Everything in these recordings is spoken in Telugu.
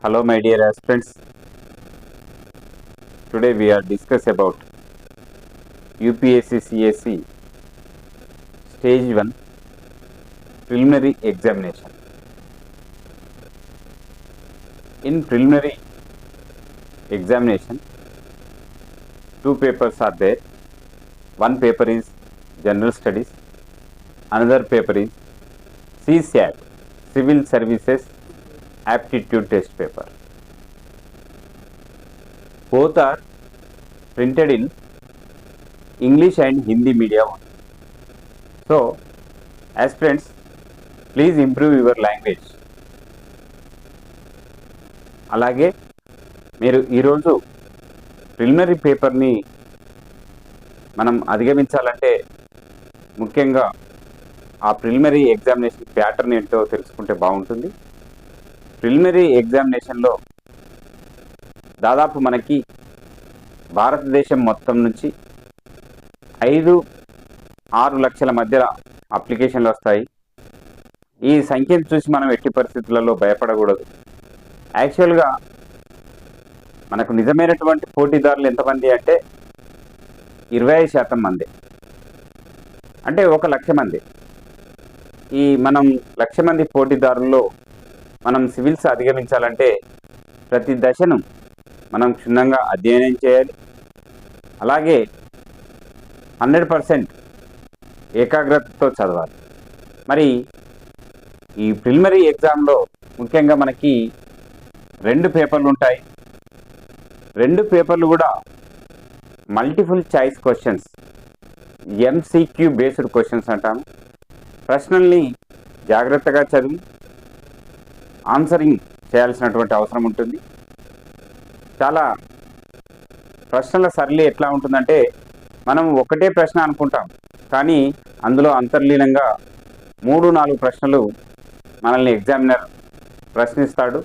Hello my dear aspirants. Today we are discuss about UPSC CSE Stage 1 Preliminary Examination. In preliminary examination, two papers are there. One paper is General Studies, another paper is CSAT Civil Services Aptitude Test paper. Both are printed in English and Hindi media. So, aspirants, please improve your language. అలాగే మీరు ఈరోజు ప్రిలిమినరీ పేపర్ని మనం అధిగమించాలంటే ముఖ్యంగా ఆ ప్రిలిమినరీ ఎగ్జామినేషన్ ప్యాటర్న్ ఏంటో తెలుసుకుంటే బాగుంటుంది. ప్రిలిమినరీ ఎగ్జామినేషన్లో దాదాపు మనకి భారతదేశం మొత్తం నుంచి 5-6 లక్షల మధ్య అప్లికేషన్లు వస్తాయి. ఈ సంఖ్యను చూసి మనం ఎట్టి పరిస్థితులలో భయపడకూడదు. యాక్చువల్గా మనకు నిజమైనటువంటి పోటీదారులు ఎంతమంది అంటే 25% మంది, అంటే 1 లక్ష మంది. ఈ మనం 1 లక్ష మంది పోటీదారుల్లో మనం సివిల్స్ అధిగమించాలంటే ప్రతి దశను మనం క్షుణ్ణంగా అధ్యయనం చేయాలి. అలాగే 100% ఏకాగ్రతతో చదవాలి. మరి ఈ ప్రిలిమినరీ ఎగ్జామ్లో ముఖ్యంగా మనకి 2 పేపర్లు ఉంటాయి. 2 పేపర్లు కూడా multiple choice questions, MCQ based questions అంటాము. ప్రశ్నల్ని జాగ్రత్తగా చదివి ఆన్సరింగ్ చేయాల్సినటువంటి అవసరం ఉంటుంది. చాలా ప్రశ్నల సరళి ఎట్లా ఉంటుందంటే మనం ఒకటే ప్రశ్న అనుకుంటాం, కానీ అందులో అంతర్లీనంగా 3-4 ప్రశ్నలు మనల్ని ఎగ్జామినర్ ప్రశ్నిస్తాడు.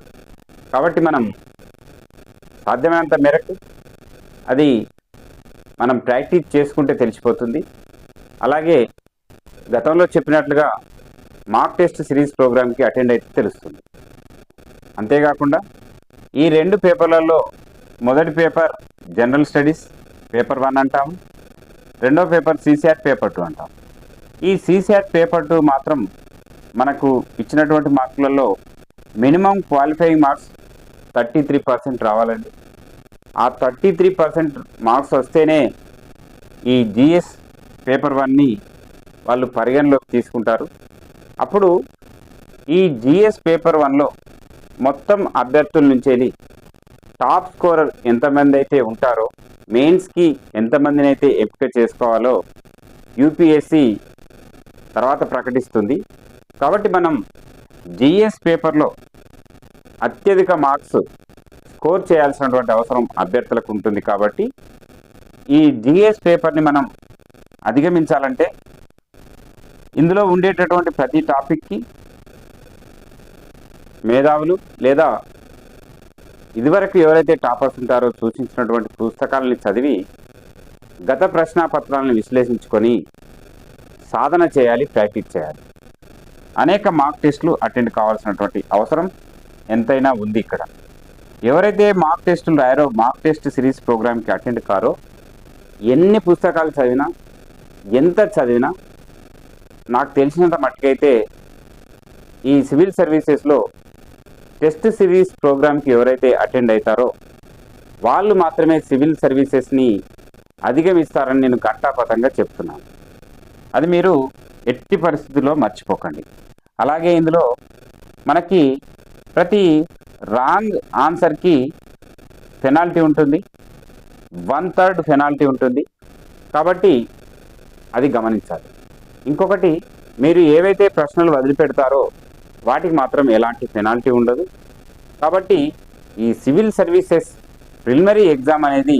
కాబట్టి మనం సాధ్యమైనంత మేరకు అది మనం ప్రాక్టీస్ చేసుకుంటే తెలిసిపోతుంది. అలాగే గతంలో చెప్పినట్లుగా మాక్ టెస్ట్ సిరీస్ ప్రోగ్రామ్కి అటెండ్ అయితే తెలుస్తుంది. అంతేకాకుండా ఈ 2 పేపర్లలో మొదటి పేపర్ జనరల్ స్టడీస్ పేపర్ 1 అంటాము, రెండో పేపర్ CSAT పేపర్ 2 అంటాం. ఈ CSAT పేపర్ 2 మాత్రం మనకు ఇచ్చినటువంటి మార్కులలో మినిమం క్వాలిఫైయింగ్ మార్క్స్ 33% రావాలండి. ఆ 33% మార్క్స్ వస్తేనే ఈ GS పేపర్ 1ని వాళ్ళు పరిగణలోకి తీసుకుంటారు. అప్పుడు ఈ GS పేపర్ 1లో మొత్తం అభ్యర్థుల నుంచి టాప్ స్కోరర్ ఎంతమంది అయితే ఉంటారో, మెయిన్స్కి ఎంతమందిని అయితే ఎంపిక చేసుకోవాలో యూపీఎస్సి తర్వాత ప్రకటిస్తుంది. కాబట్టి మనం GS పేపర్లో అత్యధిక మార్క్స్ స్కోర్ చేయాల్సినటువంటి అవసరం అభ్యర్థులకు ఉంటుంది. కాబట్టి ఈ GS పేపర్ని మనం అధిగమించాలంటే ఇందులో ఉండేటటువంటి ప్రతి టాపిక్కి మేధావులు లేదా ఇదివరకు ఎవరైతే టాపర్స్ ఉంటారో సూచించినటువంటి పుస్తకాలని చదివి గత ప్రశ్నాపత్రాలను విశ్లేషించుకొని సాధన చేయాలి, ప్రాక్టీస్ చేయాలి. అనేక మాక్ టెస్టులు అటెండ్ కావాల్సినటువంటి అవసరం ఎంతైనా ఉంది. ఇక్కడ ఎవరైతే మాక్ టెస్టులు రాయారో, మాక్ టెస్ట్ సిరీస్ ప్రోగ్రామ్కి అటెండ్ కారో, ఎన్ని పుస్తకాలు చదివినా, ఎంత చదివినా, నాకు తెలిసినంత మట్టుకైతే ఈ సివిల్ సర్వీసెస్లో టెస్ట్ సిరీస్ ప్రోగ్రామ్కి ఎవరైతే అటెండ్ అవుతారో వాళ్ళు మాత్రమే సివిల్ సర్వీసెస్ని అధిగమిస్తారని నేను ఘంటాపథంగా చెప్తున్నాను. అది మీరు ఎట్టి పరిస్థితుల్లో మర్చిపోకండి. అలాగే ఇందులో మనకి ప్రతి రాంగ్ ఆన్సర్కి పెనాల్టీ ఉంటుంది, 1/3 పెనాల్టీ ఉంటుంది. కాబట్టి అది గమనించాలి. ఇంకొకటి, మీరు ఏవైతే ప్రశ్నలు వదిలిపెడతారో వాటికి మాత్రం ఎలాంటి పెనాల్టీ ఉండదు. కాబట్టి ఈ సివిల్ సర్వీసెస్ ప్రిలిమినరీ ఎగ్జామ్ అనేది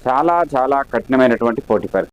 చాలా చాలా కఠినమైనటువంటి పోటీ పరీక్ష.